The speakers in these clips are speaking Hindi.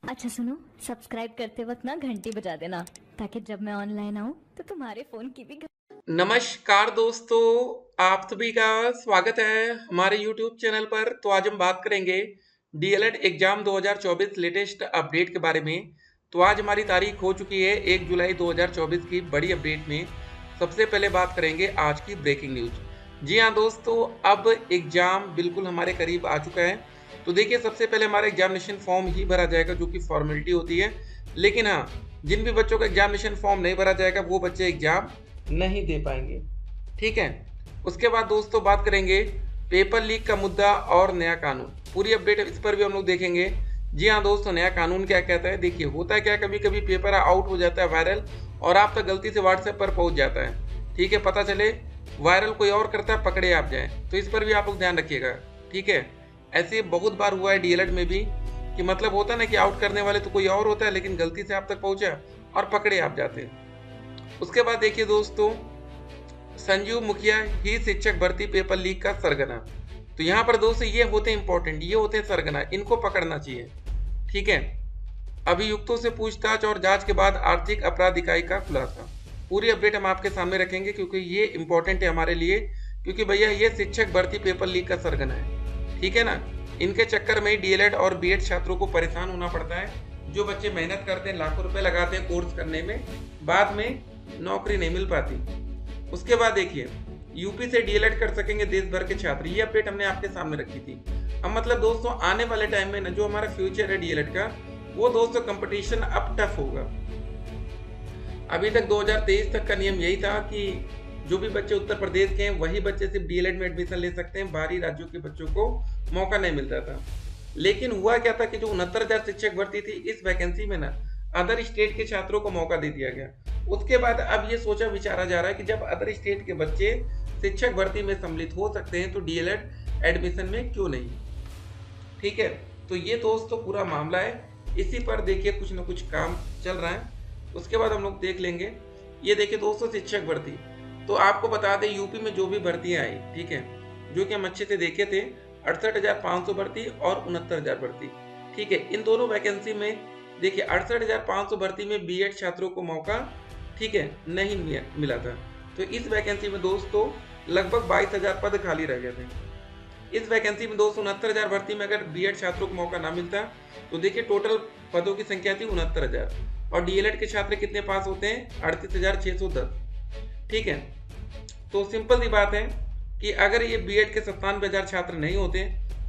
अच्छा सुनो, सब्सक्राइब करते वक्त ना घंटी बजा देना ताकि जब मैं ऑनलाइन आऊँ तो तुम्हारे फोन की भी नमस्कार दोस्तों, आप सभी का स्वागत है हमारे YouTube चैनल पर। तो आज हम बात करेंगे डीएलएड एग्जाम 2024 लेटेस्ट अपडेट के बारे में। तो आज हमारी तारीख हो चुकी है 1 जुलाई 2024 की बड़ी अपडेट में। सबसे पहले बात करेंगे आज की ब्रेकिंग न्यूज। जी हाँ दोस्तों, अब एग्जाम बिल्कुल हमारे करीब आ चुका है। तो देखिए, सबसे पहले हमारा एग्जामिनेशन फॉर्म ही भरा जाएगा, जो कि फॉर्मेलिटी होती है। लेकिन हाँ, जिन भी बच्चों का एग्जामिनेशन फॉर्म नहीं भरा जाएगा वो बच्चे एग्जाम नहीं दे पाएंगे। ठीक है। उसके बाद दोस्तों बात करेंगे पेपर लीक का मुद्दा और नया कानून। पूरी अपडेट इस पर भी हम लोग देखेंगे। जी हाँ दोस्तों, नया कानून क्या कहता है। देखिए, होता है क्या, कभी कभी पेपर आउट हो जाता है वायरल, और आप तक गलती से व्हाट्सएप पर पहुंच जाता है। ठीक है, पता चले वायरल कोई और करता है, पकड़े आप जाए। तो इस पर भी आप लोग ध्यान रखिएगा। ठीक है। ऐसे बहुत बार हुआ है डीएलएड में भी, कि मतलब होता है ना कि आउट करने वाले तो कोई और होता है, लेकिन गलती से आप तक पहुंचा और पकड़े आप जाते हैं। उसके बाद देखिए दोस्तों, संजीव मुखिया ही शिक्षक भर्ती पेपर लीक का सरगना। तो यहाँ पर दोस्तों ये होते हैं इंपॉर्टेंट, ये होते हैं सरगना, इनको पकड़ना चाहिए। ठीक है। अभियुक्तों से पूछताछ और जांच के बाद आर्थिक अपराध इकाई का खुलासा। पूरी अपडेट हम आपके सामने रखेंगे, क्योंकि ये इंपॉर्टेंट है हमारे लिए। क्योंकि भैया ये शिक्षक भर्ती पेपर लीक का सरगना है। ठीक है ना। इनके चक्कर में ही डीएलएड और बीएड छात्रों को परेशान होना पड़ता है। जो बच्चे मेहनत करते हैं, लाखों रुपए लगाते हैं कोर्स करने में, बाद में नौकरी नहीं मिल पाती। उसके बाद देखिए, यूपी से डीएलएड कर सकेंगे देश भर के छात्र। ये अपडेट हमने आपके सामने रखी थी। अब मतलब दोस्तों, आने वाले टाइम में ना, जो हमारा फ्यूचर है डीएलएड का, वो दोस्तों कंपटीशन अब टफ होगा। अभी तक 2023 तक का नियम यही था कि जो भी बच्चे उत्तर प्रदेश के हैं वही बच्चे सिर्फ डीएलएड में एडमिशन ले सकते हैं, बाहरी राज्यों के बच्चों को मौका नहीं मिलता था। लेकिन हुआ क्या था कि जो 69,000 शिक्षक भर्ती थी, इस वैकेंसी में ना अदर स्टेट के छात्रों को मौका दे दिया गया। उसके बाद अब ये सोचा विचारा जा रहा है कि जब अदर स्टेट के बच्चे शिक्षक भर्ती में सम्मिलित हो सकते हैं, तो डीएलएड एडमिशन में क्यों नहीं। ठीक है। तो ये दोस्तों पूरा मामला है। इसी पर देखिए कुछ ना कुछ काम चल रहा है। उसके बाद हम लोग देख लेंगे। ये देखिए दोस्तों, शिक्षक भर्ती। तो आपको बता दें, यूपी में जो भी भर्तियां आई, ठीक है, जो कि हम अच्छे से देखे थे, 68,500 भर्ती और 69,000 भर्ती। ठीक है। इन दोनों वैकेंसी में देखिए 68,500 भर्ती में बीएड छात्रों को मौका, ठीक है, नहीं मिला था। तो इस वैकेंसी में दोस्तों लगभग 22,000 पद खाली रह गए थे। इस वैकेंसी में 269,000 भर्ती में अगर बीएड छात्रों को मौका ना मिलता, तो देखिए टोटल पदों की संख्या थी 69,000, और डीएलएड के छात्र कितने पास होते हैं, 38,610। ठीक है। तो सिंपल सी बात है कि अगर ये बीएड के 97,000 छात्र नहीं होते,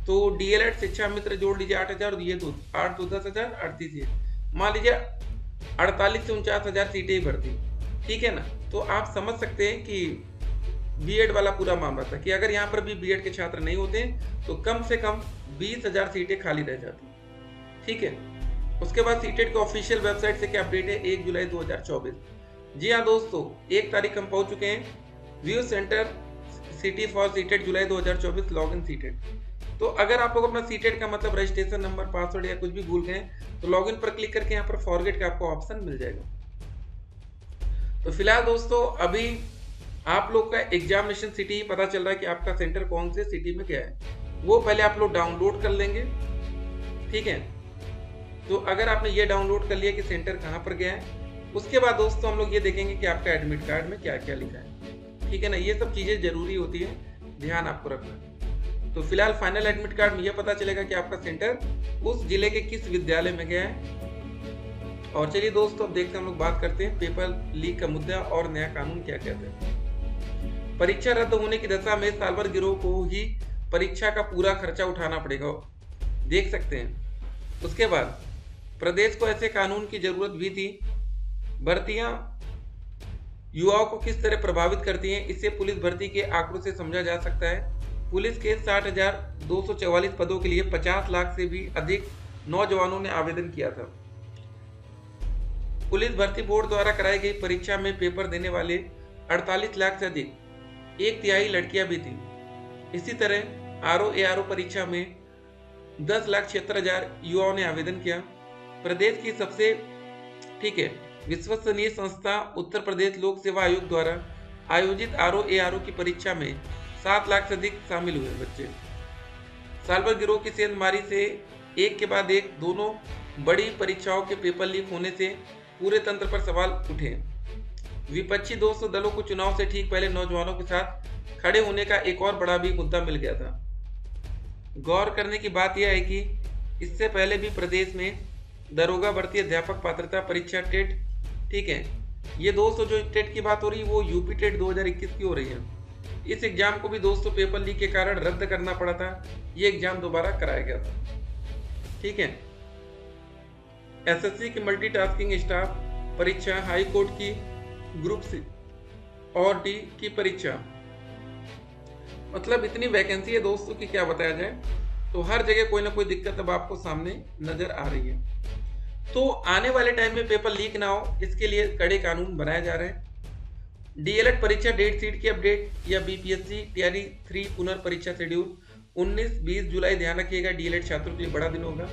तो डीएलएड शिक्षा मित्र जोड़ लीजिए 8,000, और ये 10,000, 38, मान लीजिए 48 से 49,000 सीटें ही भरती। ठीक है ना। तो आप समझ सकते हैं कि बीएड वाला पूरा मामला था कि अगर यहाँ पर भी बीएड के छात्र नहीं होते तो कम से कम 20,000 सीटें खाली रह जाती। ठीक है। उसके बाद सीटेट के ऑफिशियल वेबसाइट से क्या अपडेट है, 1 जुलाई 2024। जी हाँ दोस्तों, 1 तारीख हम पहुंच चुके हैं। View centre city for CTET July 2024 log in CTET. तो अगर आप लोग अपना सीटेट का मतलब रजिस्ट्रेशन नंबर, पासवर्ड या कुछ भी भूल गए, तो लॉग इन पर क्लिक करके यहाँ पर फॉरगेट का आपको ऑप्शन मिल जाएगा। तो फिलहाल दोस्तों अभी आप लोग का एग्जामिनेशन सिटी ही पता चल रहा है कि आपका सेंटर कौन से सिटी में गया है। वो पहले आप लोग डाउनलोड कर लेंगे। ठीक है। तो अगर आपने ये डाउनलोड कर लिया कि सेंटर कहाँ पर गया है, उसके बाद दोस्तों हम लोग ये देखेंगे कि आपका एडमिट कार्ड में क्या क्या लिखा है। ठीक है ना। ये सब चीजें जरूरी होती है, ध्यान आपको रखना। तो फिलहाल फाइनल एडमिट कार्ड में यह पता चलेगा कि आपका सेंटर उस जिले के किस विद्यालय में गया है। और चलिए दोस्तों, अब देखते हैं, हम लोग बात करते हैं पेपर लीक का मुद्दा और नया कानून क्या कहते हैं। परीक्षा रद्द होने की दशा में साल भर गिरोह को ही परीक्षा का पूरा खर्चा उठाना पड़ेगा, देख सकते हैं। उसके बाद प्रदेश को ऐसे कानून की जरूरत भी थी। भर्तियां युवाओं को किस तरह प्रभावित करती हैं, इससे पुलिस भर्ती के आंकड़ों से समझा जा सकता है। पुलिस के 60,244 पदों के लिए 50 लाख से भी अधिक नौजवानों ने आवेदन किया था। पुलिस भर्ती बोर्ड द्वारा कराई गई परीक्षा में पेपर देने वाले 48 लाख से अधिक, 1/3 लड़कियां भी थीं। इसी तरह आरओ परीक्षा में 10,76,000 युवाओं ने आवेदन किया। प्रदेश की सबसे, ठीक है, विश्वसनीय संस्था उत्तर प्रदेश लोक सेवा आयोग द्वारा आयोजित आरओ की परीक्षा में 7 लाख से अधिक शामिल हुए बच्चे। साल भर गिरोह की सेंधमारी से एक के बाद एक दोनों बड़ी परीक्षाओं के पेपर लीक होने से पूरे तंत्र पर सवाल उठे। विपक्षी दोस्तों दलों को चुनाव से ठीक पहले नौजवानों के साथ खड़े होने का एक और बड़ा भी मुद्दा मिल गया था। गौर करने की बात यह है कि इससे पहले भी प्रदेश में दरोगा भर्ती अध्यापक पात्रता परीक्षा टेट, ठीक है, ये दोस्तों जो टेट की बात हो रही है वो यूपी टेट 2021 की हो रही है। इस एग्जाम को भी दोस्तों पेपर लीक के कारण रद्द करना पड़ा था। ये एग्जाम दोबारा कराया गया था, ठीक है। एसएससी की मल्टीटास्किंग स्टाफ परीक्षा, हाई कोर्ट की ग्रुप सी और डी की परीक्षा, मतलब इतनी वैकेंसी है दोस्तों कि क्या बताया जाए। तो हर जगह कोई ना कोई दिक्कत अब आपको सामने नजर आ रही है। तो आने वाले टाइम में पेपर लीक ना हो इसके लिए कड़े कानून बनाए जा रहे हैं। डीएलएड परीक्षा डेट शीट की अपडेट या बीपीएससी तैयारी 3 पुनर्परीक्षा शेड्यूल 19-20 जुलाई, ध्यान रखिएगा डीएलएड छात्रों के लिए बड़ा दिन होगा।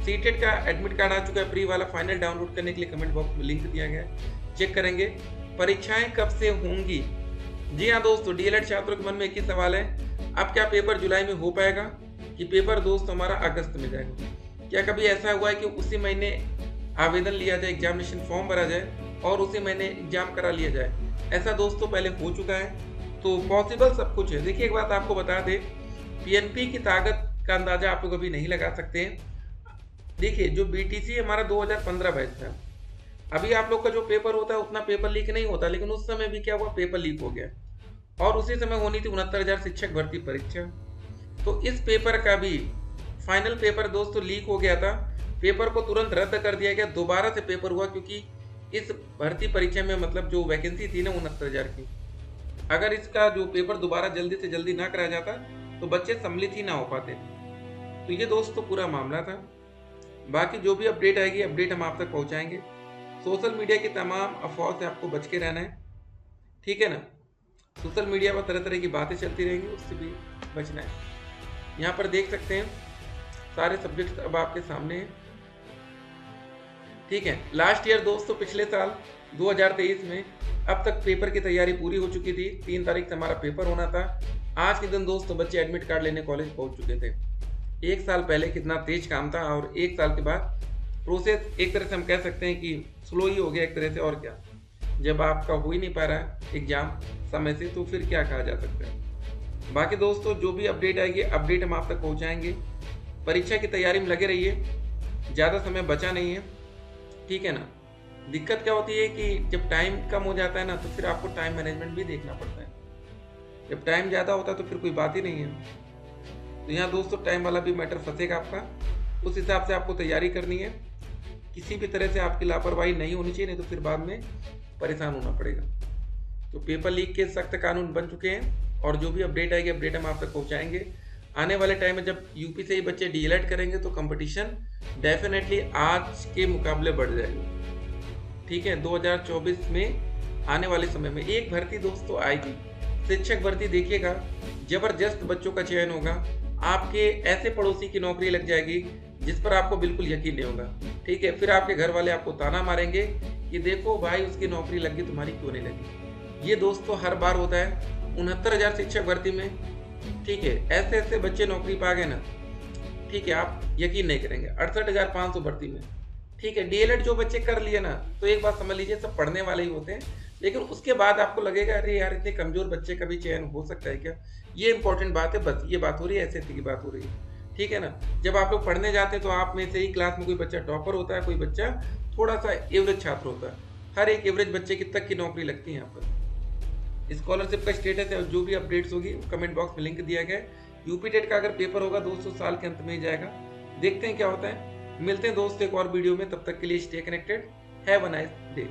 सीटेट का एडमिट कार्ड आ चुका है, प्री वाला फाइनल डाउनलोड करने के लिए कमेंट बॉक्स में लिंक दिया गया है, चेक करेंगे। परीक्षाएं कब से होंगी? जी हाँ दोस्तों, डीएलएड छात्रों के मन में एक ही सवाल है, अब क्या पेपर जुलाई में हो पाएगा कि पेपर दोस्तों हमारा अगस्त में जाएगा? क्या कभी ऐसा हुआ है कि उसी महीने आवेदन लिया जाए, एग्जामिनेशन फॉर्म भरा जाए और उसी महीने एग्जाम करा लिया जाए? ऐसा दोस्तों पहले हो चुका है, तो पॉसिबल सब कुछ है। देखिए एक बात आपको बता दें, पीएनपी की ताकत का अंदाजा आप लोग अभी नहीं लगा सकते हैं। देखिए जो बीटीसी हमारा 2015 बैच था, अभी आप लोग का जो पेपर होता है उतना पेपर लीक नहीं होता, लेकिन उस समय भी क्या हुआ, पेपर लीक हो गया और उसी समय होनी थी 69,000 शिक्षक भर्ती परीक्षा। तो इस पेपर का भी फाइनल पेपर दोस्तों लीक हो गया था, पेपर को तुरंत रद्द कर दिया गया, दोबारा से पेपर हुआ क्योंकि इस भर्ती परीक्षा में मतलब जो वैकेंसी थी ना 69,000 की, अगर इसका जो पेपर दोबारा जल्दी से जल्दी ना कराया जाता तो बच्चे सम्मिलित ही ना हो पाते। तो ये दोस्तों पूरा मामला था। बाकी जो भी अपडेट आएगी अपडेट हम आप तक पहुंचाएंगे। सोशल मीडिया की तमाम अफवाह से आपको बच के रहना है, ठीक है ना। सोशल मीडिया पर तरह तरह की बातें चलती रहेंगी, उससे भी बचना है। यहाँ पर देख सकते हैं सारे सब्जेक्ट्स अब आपके सामने हैं, ठीक है। लास्ट ईयर दोस्तों पिछले साल 2023 में अब तक पेपर की तैयारी पूरी हो चुकी थी। 3 तारीख से हमारा पेपर होना था। आज के दिन दोस्तों बच्चे एडमिट कार्ड लेने कॉलेज पहुंच चुके थे। 1 साल पहले कितना तेज काम था और 1 साल के बाद प्रोसेस एक तरह से हम कह सकते हैं कि स्लो ही हो गया एक तरह से। और क्या, जब आपका हो ही नहीं पा रहा है एग्जाम समय से तो फिर क्या कहा जा सकता है। बाकी दोस्तों जो भी अपडेट आएगी अपडेट हम आप तक पहुंचाएंगे। परीक्षा की तैयारी में लगे रहिए, ज़्यादा समय बचा नहीं है, ठीक है ना। दिक्कत क्या होती है कि जब टाइम कम हो जाता है ना तो फिर आपको टाइम मैनेजमेंट भी देखना पड़ता है। जब टाइम ज़्यादा होता है तो फिर कोई बात ही नहीं है। तो यहाँ दोस्तों टाइम वाला भी मैटर फंसेगा आपका, उस हिसाब से आपको तैयारी करनी है। किसी भी तरह से आपकी लापरवाही नहीं होनी चाहिए, नहीं तो फिर बाद में परेशान होना पड़ेगा। तो पेपर लीक के सख्त कानून बन चुके हैं और जो भी अपडेट आएगी अपडेट हम आप तक पहुँचाएंगे। आने वाले टाइम में जब यूपी से ही बच्चे डीएलएड करेंगे तो कंपटीशन डेफिनेटली आज के मुकाबले बढ़ जाएगा, ठीक है। 2024 में आने वाले समय में एक भर्ती दोस्तों आएगी, शिक्षक भर्ती, देखिएगा जबरदस्त बच्चों का चयन होगा। आपके ऐसे पड़ोसी की नौकरी लग जाएगी जिस पर आपको बिल्कुल यकीन नहीं होगा, ठीक है। फिर आपके घर वाले आपको ताना मारेंगे कि देखो भाई उसकी नौकरी लग गई, तुम्हारी क्यों नहीं लगी। ये दोस्तों हर बार होता है 69,000 शिक्षक भर्ती में, ठीक है। ऐसे ऐसे बच्चे नौकरी पा गए ना, ठीक है, आप यकीन नहीं करेंगे। 68,500 भर्ती में, ठीक है। डीएलएड जो बच्चे कर लिए ना तो एक बात समझ लीजिए सब पढ़ने वाले ही होते हैं, लेकिन उसके बाद आपको लगेगा अरे यार इतने कमजोर बच्चे का भी चयन हो सकता है क्या। ये इंपॉर्टेंट बात है, बस ये बात हो रही है, ऐसे की बात हो रही है, ठीक है ना। जब आप लोग पढ़ने जाते हैं तो आप में से ही क्लास में कोई बच्चा टॉपर होता है, कोई बच्चा थोड़ा सा एवरेज छात्र होता है। हर एक एवरेज बच्चे की तक की नौकरी लगती है यहाँ पर। स्कॉलरशिप का स्टेटस है, जो भी अपडेट्स होगी कमेंट बॉक्स में लिंक दिया गया है। यूपी टेट का अगर पेपर होगा दोस्तों साल के अंत में ही जाएगा, देखते हैं क्या होता है। मिलते हैं दोस्तों एक और वीडियो में, तब तक के लिए stay connected, have a nice day.